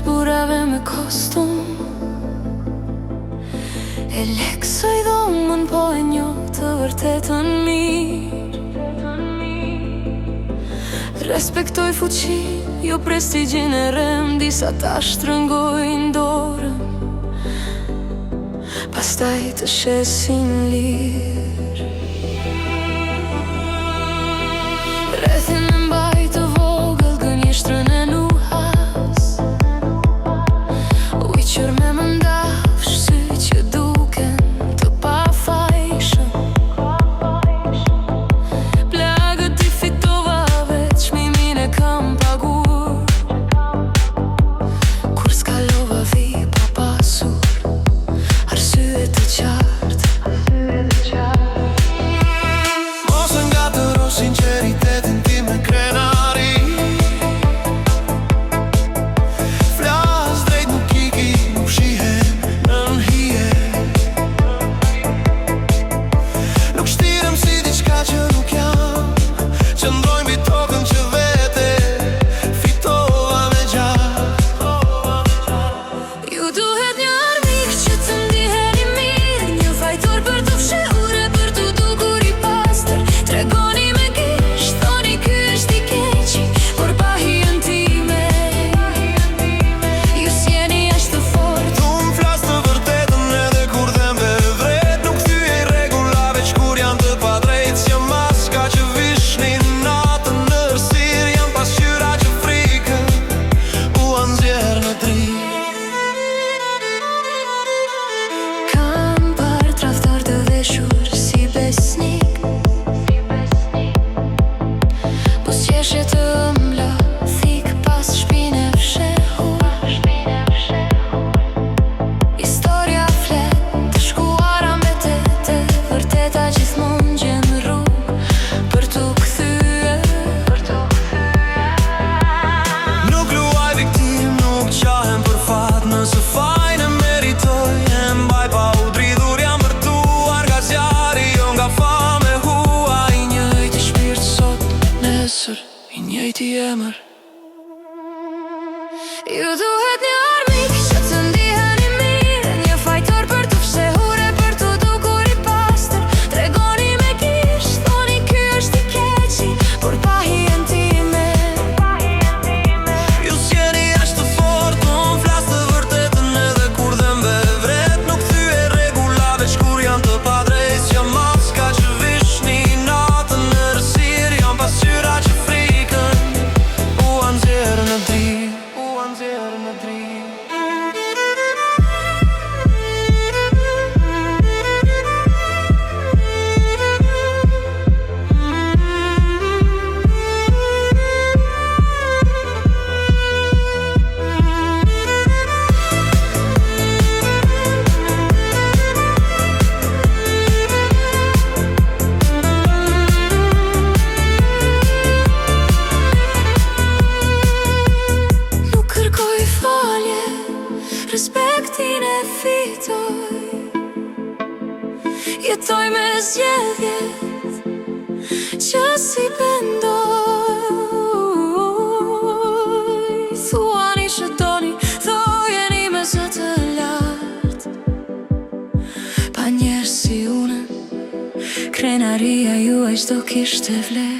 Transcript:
burave me kostum. E leksoj dhomën, po e njoh të vërtetën mirë. Respektoj fuqin, jo prestigjin e rem. Disa ta shtrëngojnë dorën, pastaj të shesin lirë. Rrethin e mbaj të vogël, gënjeshtrën e nuhas. Ujqër me mëndafsh, sy që duken të pafajshëm. Plagët i fitova veç, çmimin e kam pagur. Kur s'kalova vi pa pasur arsye të qartë. Mos e ngatëro sinqeritetin ti me krenari. Flas drejt, nuk iki, nuk shihem nën hije. Nuk shtirem si diçka që nuk jam. Qëndroj mbi tokën që vete fitova me gjatë. Ju duhet një armik që të ndiheni mirë, një fajtor për të fshehur e për të dukur i pastër. Tregoni me gisht, thoni ky është i keqi, por pa hijen time. Ju s'jeni aq të fortë. Tu m'flas të vërtetën edhe kur them vevret. Nuk thyej rregullave që kur janë të padrejtë. S'jam maska që vishnin natën në errësirë. Jam pasqyra që frikën u anxher në dritë. Kam parë tradhtor të veshur si besnik, po s'qeshje të ëmbla thik pas shpinë e fshehur. Historia flet, të shkuara mbetet, e vërteta gjithmonë gjen rrugë për t'u kthyer. Nuk luaj viktim, nuk qahem për fat. Nëse fajin e meritoj, e mbaj pa u dridhur. Jam vërtuar nga zjarri, jo nga fame hua. I njëjti shpirt sot, nesër i njëjti emër. Ju duhet një armik që të ndiheni mirë, një fajtor për të fshehur e për të dukur i pastër. Tregoni me gisht, thoni ky është i keqi, por pa hijen time. Ju s'jeni aq të fortë, unë flas të vërtetën edhe kur them vevret. Nuk thyej rregullave që kur janë të padrejtë. Jam maska që vishni natën në errësirë. Jam pasqyra që frikën u anxher në dritë. Nuk kërkoj falje, respektin e fitoj. Jetoj me zgjedhjet që si pendoj. Thuani që doni, thojeni me zë të lartë. Pa njerëz si unë, krenaria juaj s'do kishte vlerë.